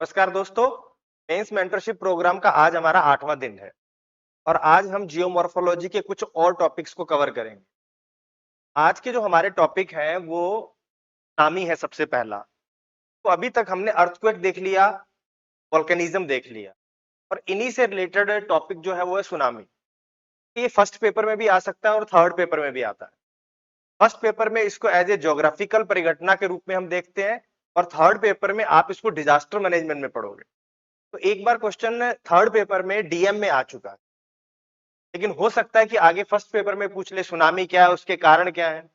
नमस्कार दोस्तों। Mains mentorship programme का आज हमारा 8वां दिन है और आज हम जियोमॉर्फोलॉजी के कुछ और टॉपिक्स को कवर करेंगे। आज के जो हमारे टॉपिक हैं वो नामी है सबसे पहला। तो अभी तक हमने अर्थक्वेक देख लिया, वोल्केनिज्म देख लिया और इन्हीं से रिलेटेड टॉपिक जो है वो है सुनामी। ये फर्स्ट पेपर में भी आ सकता है और थर्ड पेपर में भी आता है। फर्स्ट पेपर में इसको एज ए ज्योग्राफिकल परिघटना के रूप में हम देखते हैं और थर्ड पेपर में आप इसको डिजास्टर मैनेजमेंट में पढ़ोगे। तो एक बार क्वेश्चन थर्ड पेपर में डीएम में आ चुका है, लेकिन हो सकता है कि आगे फर्स्ट पेपर में पूछ ले सुनामी क्या है, उसके कारण क्या है।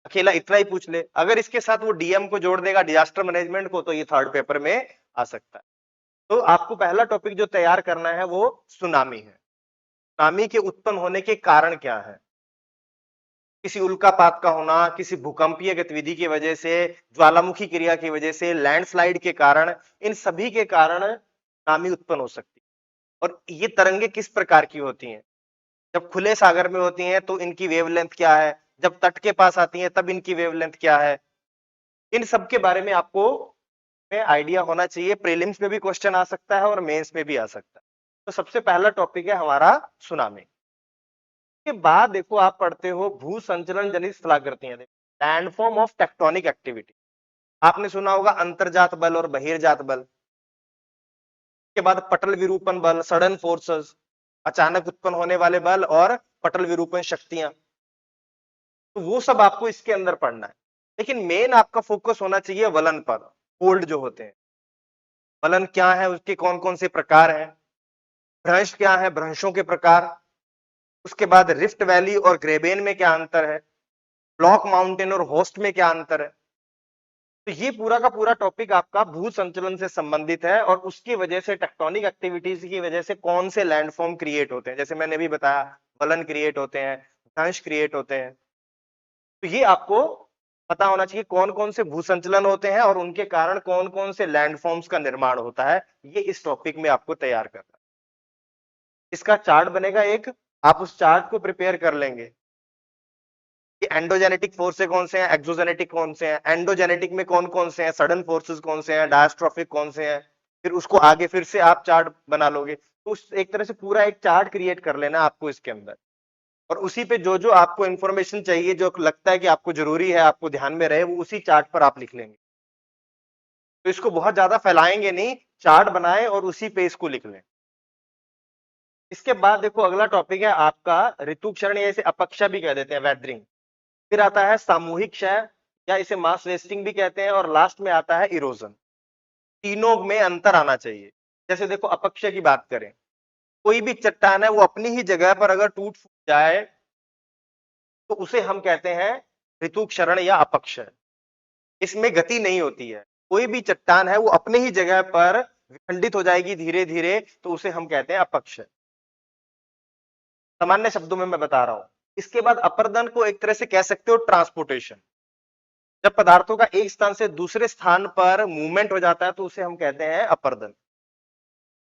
अकेला इतना ही पूछ ले, अगर इसके साथ वो डीएम को जोड़ देगा, डिजास्टर मैनेजमेंट को, तो ये थर्ड पेपर में आ सकता है। तो आपको पहला टॉपिक जो तैयार करना है वो सुनामी है। सुनामी के उत्पन्न होने के कारण क्या है? किसी उल्कापात का होना, किसी भूकंपीय गतिविधि की वजह से, ज्वालामुखी क्रिया की वजह से, लैंडस्लाइड के कारण, इन सभी के कारण सुनामी उत्पन्न हो सकती है। और ये तरंगे किस प्रकार की होती हैं? जब खुले सागर में होती हैं तो इनकी वेवलेंथ क्या है, जब तट के पास आती हैं तब इनकी वेवलेंथ क्या है, इन सब के बारे में आपको आइडिया होना चाहिए। प्रीलिम्स में भी क्वेश्चन आ सकता है और मेंस में भी आ सकता है। तो सबसे पहला टॉपिक है हमारा सुनामी। के बाद देखो आप पढ़ते हो भू संचलन जनित स्थलाकृतियां, लैंडफॉर्म ऑफ टेक्टोनिक एक्टिविटी। आपने सुना होगा अंतर्जात बल और बहिर्जात बल। के बाद पटल विरूपण बल, सडन फोर्सेस, अचानक उत्पन्न होने वाले बल और पटल विरूपण शक्तियां। तो वो सब आपको इसके अंदर पढ़ना है, लेकिन मेन आपका फोकस होना चाहिए वलन पर। फोल्ड जो होते हैं, वलन क्या है, उसके कौन कौन से प्रकार हैं, भ्रंश क्या है, भ्रंशों के प्रकार, उसके बाद रिफ्ट वैली और ग्रेबेन में क्या अंतर है, ब्लॉक माउंटेन और होस्ट में क्या अंतर है। तो ये पूरा का पूरा टॉपिक आपका भू संचलन से संबंधित है और उसकी वजह से टेक्टोनिक एक्टिविटीज की वजह से कौन से लैंडफॉर्म क्रिएट होते हैं। जैसे मैंने भी बताया, वलन क्रिएट होते हैं, भ्रंश क्रिएट होते हैं। तो ये आपको पता होना चाहिए कौन कौन से भू संचलन होते हैं और उनके कारण कौन कौन से लैंडफॉर्म्स का निर्माण होता है। ये इस टॉपिक में आपको तैयार करना है। इसका चार्ट बनेगा एक, आप उस चार्ट को प्रिपेयर कर लेंगे कि एंडोजेनेटिक फोर्स कौन से हैं, एक्सोजेनेटिक कौन से हैं, एंडोजेनेटिक में कौन कौन से हैं, सडन फोर्सेस कौन से हैं, डायस्ट्रोफिक कौन से हैं। फिर उसको आगे फिर से आप चार्ट बना लोगे। तो उस एक तरह से पूरा एक चार्ट क्रिएट कर लेना आपको इसके अंदर, और उसी पे जो जो आपको इंफॉर्मेशन चाहिए, जो लगता है कि आपको जरूरी है, आपको ध्यान में रहे, वो उसी चार्ट पर आप लिख लेंगे। तो इसको बहुत ज्यादा फैलाएंगे नहीं, चार्ट बनाए और उसी पे इसको लिख लें। इसके बाद देखो अगला टॉपिक है आपका ऋतु क्षरण, या इसे अपक्षा भी कह देते हैं, वेदरिंग। फिर आता है सामूहिक क्षय, या इसे मास वेस्टिंग भी कहते हैं, और लास्ट में आता है इरोजन। तीनों में अंतर आना चाहिए। जैसे देखो अपक्षय की बात करें, कोई भी चट्टान है वो अपनी ही जगह पर अगर टूट फूट जाए तो उसे हम कहते हैं ऋतु क्षरण या अपक्षय। इसमें गति नहीं होती है, कोई भी चट्टान है वो अपनी ही जगह पर विखंडित हो जाएगी धीरे धीरे, तो उसे हम कहते हैं अपक्षय। सामान्य शब्दों में मैं बता रहा हूं। इसके बाद अपर्दन को एक तरह से कह सकते हो ट्रांसपोर्टेशन। जब पदार्थों का एक स्थान से दूसरे स्थान पर मूवमेंट हो जाता है तो उसे हम कहते हैं अपर्दन।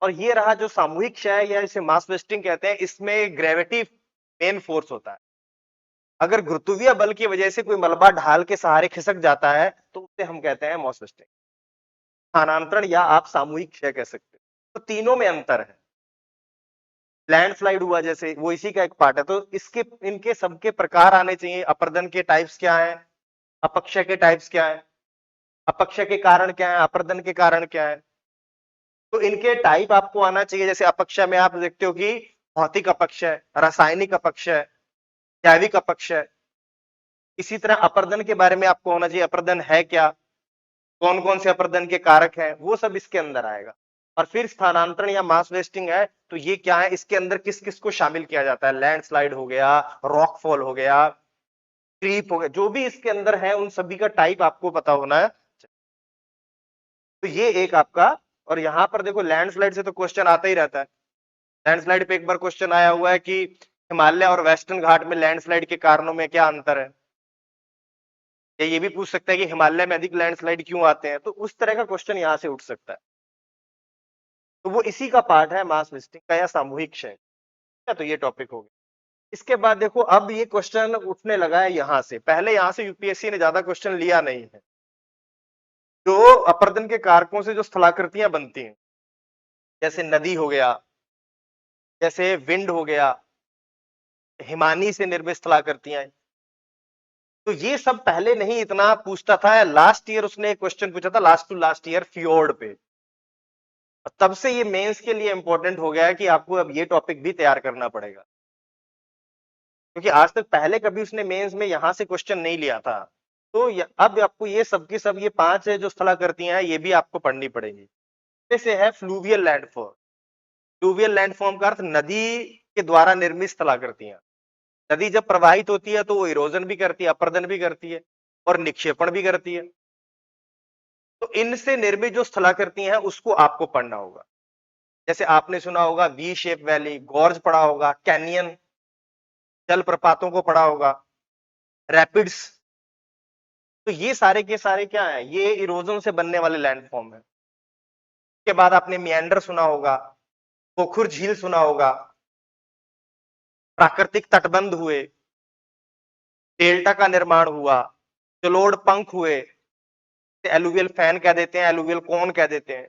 और ये रहा जो सामूहिक क्षय या इसे मास वेस्टिंग कहते हैं, इसमें ग्रेविटी मेन फोर्स होता है। अगर गुरुत्वीय बल की वजह से कोई मलबा ढाल के सहारे खिसक जाता है तो उसे हम कहते हैं मास वेस्टिंग, स्थानांतरण, या आप सामूहिक क्षय कह सकते हो। तो तीनों में अंतर है। लैंडस्लाइड हुआ जैसे, वो इसी का एक पार्ट है। तो इसके इनके सबके प्रकार आने चाहिए। अपर्दन के टाइप्स क्या है, अपक्षय के टाइप्स क्या है, अपक्षय के कारण क्या है, अपर्दन के कारण क्या है। तो इनके टाइप आपको आना चाहिए। जैसे अपक्षय में आप देखते हो कि भौतिक अपक्षय, रासायनिक अपक्षय, जैविक अपक्षय। इसी तरह अपर्दन के बारे में आपको होना चाहिए, अपर्दन है क्या, कौन कौन से अपर्दन के कारक हैं, वो सब इसके अंदर आएगा। और फिर स्थानांतरण या मास वेस्टिंग है, तो ये क्या है, इसके अंदर किस किस को शामिल किया जाता है। लैंडस्लाइड हो गया, रॉकफॉल हो गया, क्रीप हो गया, जो भी इसके अंदर है उन सभी का टाइप आपको पता होना है। तो ये एक आपका, और यहां पर देखो लैंडस्लाइड से तो क्वेश्चन आता ही रहता है। लैंडस्लाइड पे एक बार क्वेश्चन आया हुआ है कि हिमालय और वेस्टर्न घाट में लैंडस्लाइड के कारणों में क्या अंतर है। या ये भी पूछ सकता है कि हिमालय में अधिक लैंडस्लाइड क्यों आते हैं। तो उस तरह का क्वेश्चन यहां से उठ सकता है। तो वो इसी का पार्ट है, मास वेस्टिंग का या सामूहिक क्षय। तो ये टॉपिक हो गया। इसके बाद देखो अब ये क्वेश्चन उठने लगा है यहां से, पहले यहां से यूपीएससी ने ज्यादा क्वेश्चन लिया नहीं है। जो अपर्दन के कारकों से जो स्थलाकृतियां बनती हैं, जैसे नदी हो गया, जैसे विंड हो गया, हिमानी से निर्मित स्थलाकृतियां, तो ये सब पहले नहीं इतना पूछता था। लास्ट ईयर उसने एक क्वेश्चन पूछा था, लास्ट टू लास्ट ईयर, फ्योर्ड पे। तब से ये मेंस के लिए इंपॉर्टेंट हो गया है कि आपको अब ये टॉपिक भी तैयार करना पड़ेगा, क्योंकि आज तक पहले कभी उसने मेंस में यहां से क्वेश्चन नहीं लिया था। तो अब आपको ये सब की सब, ये 5 है जो स्थलाकृतियां हैं, ये भी आपको पढ़नी पड़ेगी। जैसे है फ्लूवियल लैंडफॉर्म। फ्लूवियल लैंडफॉर्म का अर्थ नदी के द्वारा निर्मित स्थलाकृतियां। नदी जब प्रवाहित होती है तो वो इरोजन भी करती है, अपर्दन भी करती है और निक्षेपण भी करती है। तो इनसे निर्मित जो स्थलाकृतियां हैं उसको आपको पढ़ना होगा। जैसे आपने सुना होगा वी शेप वैली, गॉर्ज पढ़ा होगा, कैनियन, जलप्रपातों को पढ़ा होगा, रैपिड्स। तो ये सारे के सारे क्या है, ये इरोजन से बनने वाले लैंडफॉर्म है। उसके बाद आपने मियांडर सुना होगा, पोखुर झील सुना होगा, प्राकृतिक तटबंध हुए, डेल्टा का निर्माण हुआ, जलोढ़ पंख हुए, एलुवियल फैन कह देते हैं, एलुवियल कौन कह देते हैं।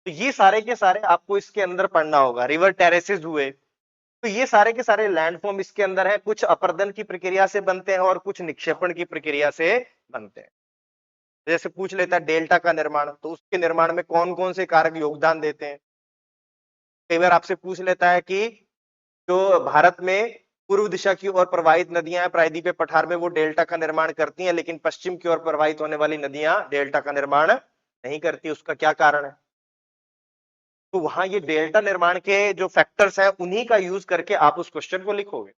तो ये सारे के सारे आपको इसके अंदर पढ़ना होगा। रिवर टेरेसेस हुए। तो ये सारे के सारे लैंडफॉर्म इसके अंदर है, कुछ अपर्दन की प्रक्रिया से बनते हैं और कुछ निक्षेपण की प्रक्रिया से बनते हैं। जैसे पूछ लेता है डेल्टा का निर्माण, तो उसके निर्माण में कौन कौन से कारक योगदान देते हैं। कई बार आपसे पूछ लेता है कि जो भारत में पूर्व दिशा की ओर प्रवाहित नदियां हैं प्रायद्वीपीय पठार में, वो डेल्टा का निर्माण करती हैं, लेकिन पश्चिम की ओर प्रवाहित होने वाली नदियां डेल्टा का निर्माण नहीं करती, उसका क्या कारण है। तो वहां ये डेल्टा निर्माण के जो फैक्टर्स हैं उन्हीं का यूज करके आप उस क्वेश्चन को लिखोगे।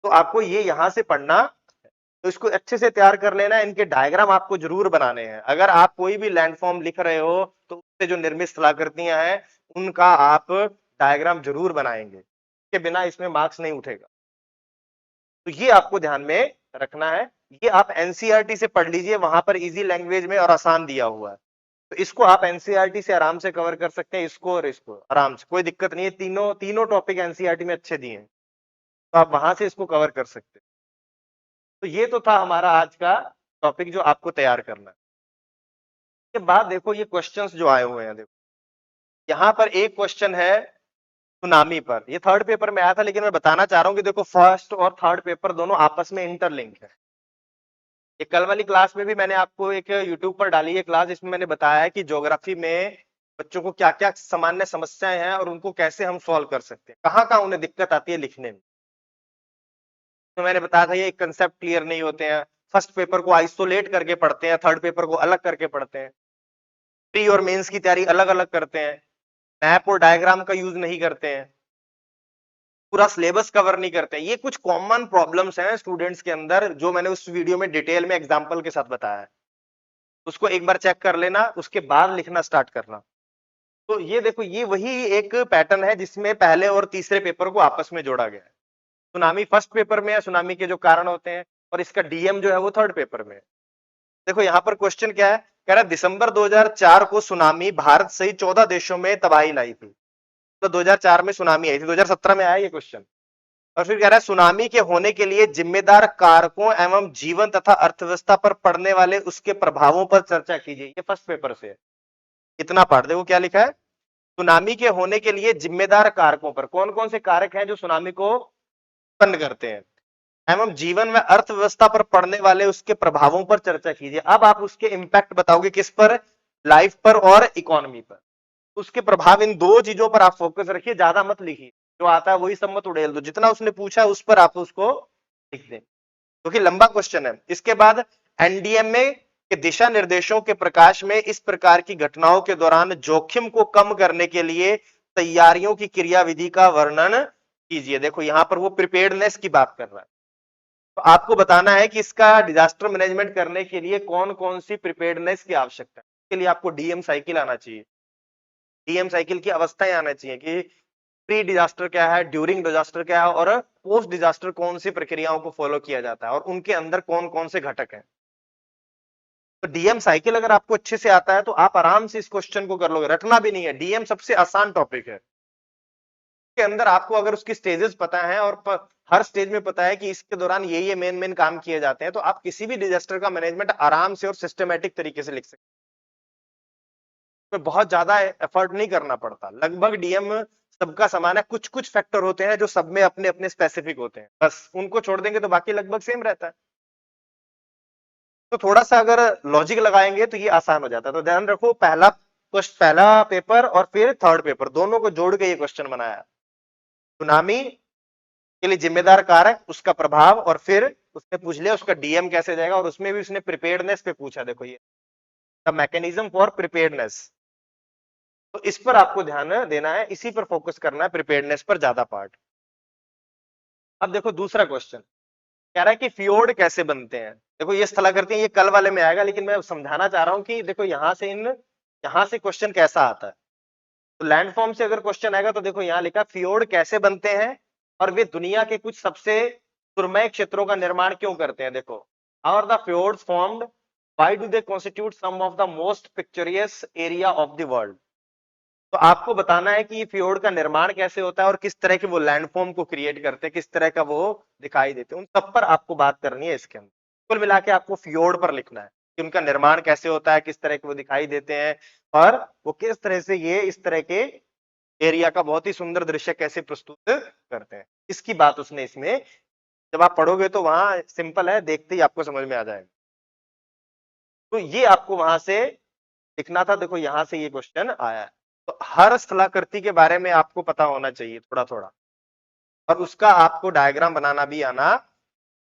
तो आपको ये यहां से पढ़ना, तो इसको अच्छे से तैयार कर लेना। इनके डायग्राम आपको जरूर बनाने हैं। अगर आप कोई भी लैंडफॉर्म लिख रहे हो तो उससे जो निर्मित स्थलाकृतियां हैं उनका आप डायग्राम जरूर बनाएंगे, के बिना इसमें मार्क्स नहीं उठेगा। तो ये आपको ध्यान में रखना है। ये आप एनसीईआरटी से पढ़ लीजिए, वहां पर इजी लैंग्वेज में और आसान दिया हुआ है। तो इसको आप एनसीईआरटी से आराम से कवर कर सकते हैं, इसको और इसको आराम से, कोई दिक्कत नहीं है। तीनों टॉपिक एनसीईआरटी में अच्छे दिए हैं, तो आप वहां से इसको कवर कर सकते हैं। तो ये तो था हमारा आज का टॉपिक जो आपको तैयार करना है। इसके बाद देखो ये क्वेश्चंस जो आए हुए हैं, देखो यहाँ पर एक क्वेश्चन है सुनामी पर। ये थर्ड पेपर में आया था, लेकिन मैं बताना चाह रहा हूं कि देखो फर्स्ट और थर्ड पेपर दोनों आपस में इंटरलिंक है। ये कल वाली क्लास में भी मैंने आपको एक यूट्यूब पर डाली है क्लास, इसमें मैंने बताया है कि ज्योग्राफी में बच्चों को क्या क्या सामान्य समस्याएं हैं और उनको कैसे हम सॉल्व कर सकते हैं, कहाँ कहाँ उन्हें दिक्कत आती है लिखने में। तो मैंने बताया था ये कंसेप्ट क्लियर नहीं होते हैं, फर्स्ट पेपर को आइसोलेट करके पढ़ते हैं, थर्ड पेपर को अलग करके पढ़ते हैं, प्री और मेंस की तैयारी अलग अलग करते हैं, मैप और डायग्राम का यूज नहीं करते हैं, पूरा सिलेबस कवर नहीं करते हैं। ये कुछ कॉमन प्रॉब्लम्स हैं स्टूडेंट्स के अंदर, जो मैंने उस वीडियो में डिटेल में एग्जांपल के साथ बताया है। उसको एक बार चेक कर लेना, उसके बाद लिखना स्टार्ट करना। तो ये देखो ये वही एक पैटर्न है जिसमें पहले और तीसरे पेपर को आपस में जोड़ा गया है। सुनामी फर्स्ट पेपर में है, सुनामी के जो कारण होते हैं, और इसका डीएम जो है वो थर्ड पेपर में है। देखो यहाँ पर क्वेश्चन क्या है, कह रहा है दिसंबर 2004 को सुनामी भारत सहित 14 देशों में तबाही लाई थी। तो 2004 में सुनामी आई थी, 2017 में आया ये क्वेश्चन। और फिर कह रहा है सुनामी के होने के लिए जिम्मेदार कारकों एवं जीवन तथा अर्थव्यवस्था पर पड़ने वाले उसके प्रभावों पर चर्चा कीजिए। ये फर्स्ट पेपर से है, इतना पढ़ देखो क्या लिखा है। सुनामी के होने के लिए जिम्मेदार कारकों पर, कौन कौन से कारक हैं जो सुनामी को उत्पन्न करते हैं, एवं जीवन व अर्थव्यवस्था पर पड़ने वाले उसके प्रभावों पर चर्चा कीजिए। अब आप उसके इंपैक्ट बताओगे किस पर, लाइफ पर और इकोनॉमी पर। उसके प्रभाव, इन दो चीजों पर आप फोकस रखिए, ज्यादा मत लिखिए, जो आता है वही सब मत उड़ेल दो, जितना उसने पूछा उस पर आप उसको लिख दें, क्योंकि लंबा क्वेश्चन है। इसके बाद एनडीएमए के दिशा निर्देशों के प्रकाश में इस प्रकार की घटनाओं के दौरान जोखिम को कम करने के लिए तैयारियों की क्रियाविधि का वर्णन कीजिए। देखो यहां पर वो प्रिपेयर्डनेस की बात कर रहा है, तो आपको बताना है कि इसका डिजास्टर मैनेजमेंट करने के लिए कौन कौन सी प्रिपेयर्डनेस की आवश्यकता है। इसके लिए आपको डीएम साइकिल आना चाहिए, डीएम साइकिल की अवस्थाएं आना चाहिए कि प्री डिजास्टर क्या है, ड्यूरिंग डिजास्टर क्या है, और पोस्ट डिजास्टर कौन सी प्रक्रियाओं को फॉलो किया जाता है और उनके अंदर कौन कौन से घटक हैं। तो डीएम साइकिल अगर आपको अच्छे से आता है तो आप आराम से इस क्वेश्चन को कर लोगे, रटना भी नहीं है। डीएम सबसे आसान टॉपिक है, के अंदर आपको अगर उसकी स्टेजेस पता है और हर स्टेज में पता है कि इसके दौरान ये मेन काम किए जाते हैं, तो आप किसी भी डिजास्टर का मैनेजमेंट आराम से और सिस्टमेटिक तरीके से लिख सकते हैं। तो बहुत ज्यादा एफर्ट नहीं करना पड़ता, लगभग डीएम सबका समान है, कुछ कुछ फैक्टर होते हैं जो सब में अपने अपने स्पेसिफिक होते हैं, बस उनको छोड़ देंगे तो बाकी लगभग सेम रहता है। तो थोड़ा सा अगर लॉजिक लगाएंगे तो ये आसान हो जाता है। तो ध्यान रखो, पहला पेपर और फिर थर्ड पेपर दोनों को जोड़ के ये क्वेश्चन बनाया। सुनामी के लिए जिम्मेदार कारक, उसका प्रभाव, और फिर उसने पूछ लिया उसका डीएम कैसे जाएगा, और उसमें भी उसने प्रिपेयर्डनेस पे पूछा। देखो ये द मैकेनिज्म फॉर प्रिपेयर्डनेस, तो इस पर आपको ध्यान देना है, इसी पर फोकस करना है, प्रिपेयर्डनेस पर ज्यादा पार्ट। अब देखो दूसरा क्वेश्चन कह रहा है कि फ्योर्ड कैसे बनते हैं। देखो ये स्थलाकृति ये कल वाले में आएगा, लेकिन मैं समझाना चाह रहा हूं कि देखो यहां से क्वेश्चन कैसा आता है। तो लैंडफॉर्म से अगर क्वेश्चन आएगा तो देखो यहां लिखा फ्योर्ड कैसे बनते हैं और वे दुनिया के कुछ सबसे सुरमय क्षेत्रों का निर्माण क्यों करते हैं। देखो, are the fjords formed, why do they constitute some of the most picturesque area of the world. तो आपको बताना है कि ये फ्योर्ड का निर्माण कैसे होता है और किस तरह के वो लैंडफॉर्म को क्रिएट करते हैं, किस तरह का वो दिखाई देते हैं, उन सब पर आपको बात करनी है इसके अंदर। कुल मिला के आपको फ्योर्ड पर लिखना है कि उनका निर्माण कैसे होता है, किस तरह के वो दिखाई देते हैं, और वो किस तरह से ये इस तरह के एरिया का बहुत ही सुंदर दृश्य कैसे प्रस्तुत करते हैं। इसकी बात उसने इसमें, जब आप पढ़ोगे तो वहां सिंपल है, देखते ही आपको समझ में आ जाएगा। तो ये आपको वहां से लिखना था। देखो यहां से ये क्वेश्चन आया है, तो हर स्थलाकृति के बारे में आपको पता होना चाहिए थोड़ा थोड़ा, और उसका आपको डायग्राम बनाना भी आना।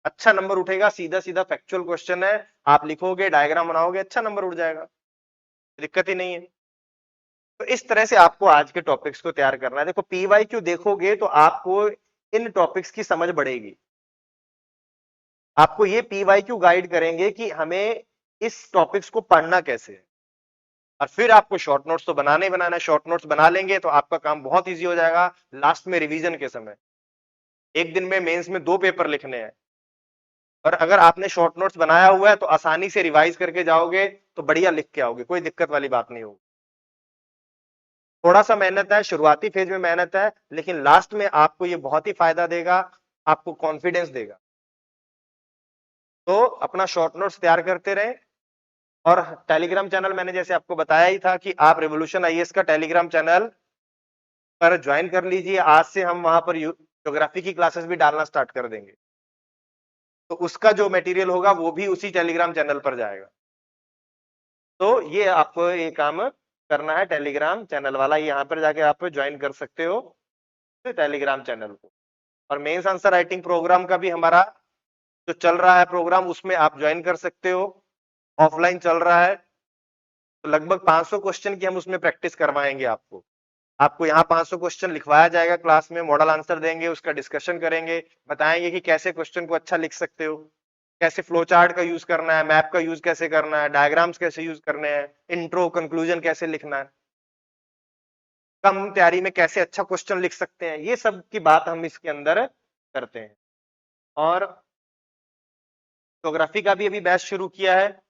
अच्छा नंबर उठेगा, सीधा सीधा फैक्चुअल क्वेश्चन है, आप लिखोगे डायग्राम बनाओगे, अच्छा नंबर उठ जाएगा, दिक्कत ही नहीं है। तो इस तरह से आपको आज के टॉपिक्स को तैयार करना है। देखो पीवाईक्यू देखोगे तो आपको इन टॉपिक्स की समझ बढ़ेगी, आपको ये पीवाईक्यू गाइड करेंगे कि हमें इस टॉपिक्स को पढ़ना कैसे है, और फिर आपको शॉर्ट नोट्स तो बनाने ही बनाना है। शॉर्ट नोट्स बना लेंगे तो आपका काम बहुत इजी हो जाएगा। लास्ट में रिवीजन के समय, एक दिन में मेंस में 2 पेपर लिखने हैं, और अगर आपने शॉर्ट नोट्स बनाया हुआ है तो आसानी से रिवाइज करके जाओगे तो बढ़िया लिख के आओगे, कोई दिक्कत वाली बात नहीं होगी। थोड़ा सा मेहनत है, शुरुआती फेज में मेहनत है, लेकिन लास्ट में आपको ये बहुत ही फायदा देगा, आपको कॉन्फिडेंस देगा। तो अपना शॉर्ट नोट्स तैयार करते रहे, और टेलीग्राम चैनल मैंने जैसे आपको बताया ही था कि आप रेवोल्यूशन आईएएस का टेलीग्राम चैनल पर ज्वाइन कर लीजिए। आज से हम वहां पर ज्योग्राफी की क्लासेस भी डालना स्टार्ट कर देंगे, तो उसका जो मटेरियल होगा वो भी उसी टेलीग्राम चैनल पर जाएगा। तो ये आपको ये काम करना है, टेलीग्राम चैनल वाला, यहाँ पर जाके आप ज्वाइन कर सकते हो टेलीग्राम चैनल को। और मेंस आंसर राइटिंग प्रोग्राम का भी हमारा जो चल रहा है प्रोग्राम, उसमें आप ज्वाइन कर सकते हो, ऑफलाइन चल रहा है। तो लगभग 500 क्वेश्चन की हम उसमें प्रैक्टिस करवाएंगे आपको। आपको यहाँ 500 क्वेश्चन लिखवाया जाएगा क्लास में, मॉडल आंसर देंगे, उसका डिस्कशन करेंगे, बताएंगे कि कैसे क्वेश्चन को अच्छा लिख सकते हो, कैसे फ्लो चार्ट का यूज करना है, मैप का यूज कैसे करना है, डायग्राम्स कैसे यूज करने हैं, इंट्रो कंक्लूजन कैसे लिखना है, कम तैयारी में कैसे अच्छा क्वेश्चन लिख सकते हैं, ये सब की बात हम इसके अंदर करते हैं। और ज्योग्राफी का भी अभी बैच शुरू किया है,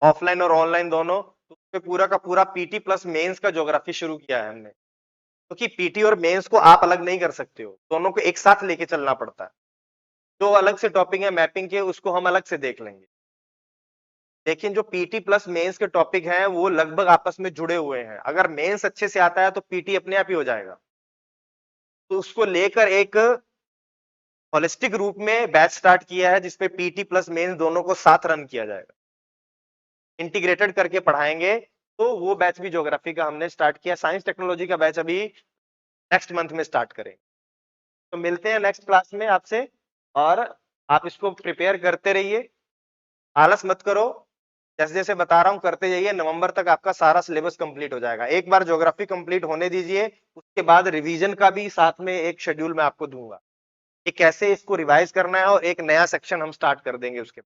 ऑफलाइन और ऑनलाइन दोनों। तो उसमें पूरा का पूरा पीटी प्लस मेंस का ज्योग्राफी शुरू किया है हमने, क्योंकि पीटी और मेंस को आप अलग नहीं कर सकते हो, दोनों को एक साथ लेके चलना पड़ता है। जो अलग से टॉपिक है मैपिंग के, उसको हम अलग से देख लेंगे, लेकिन जो पीटी प्लस मेंस के टॉपिक हैं वो लगभग आपस में जुड़े हुए हैं। अगर मेंस अच्छे से आता है तो पीटी अपने आप ही हो जाएगा। तो उसको लेकर एक होलिस्टिक रूप में बैच स्टार्ट किया है, जिसपे पीटी प्लस मेंस दोनों को साथ रन किया जाएगा, इंटीग्रेटेड करके पढ़ाएंगे। तो वो बैच भी ज्योग्राफी का हमने स्टार्ट किया। साइंस टेक्नोलॉजी का बैच अभी नेक्स्ट मंथ में स्टार्ट करेंगे। तो मिलते हैं नेक्स्ट क्लास में आपसे, और आप इसको प्रिपेयर करते रहिए, आलस मत करो, जैसे जैसे बता रहा हूं करते जाइए। नवंबर तक आपका सारा सिलेबस कंप्लीट हो जाएगा। एक बार ज्योग्राफी कंप्लीट होने दीजिए, उसके बाद रिवीजन का भी साथ में एक शेड्यूल मैं आपको दूंगा कि कैसे इसको रिवाइज करना है, और एक नया सेक्शन हम स्टार्ट कर देंगे उसके बाद।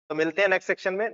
तो मिलते हैं नेक्स्ट सेक्शन में।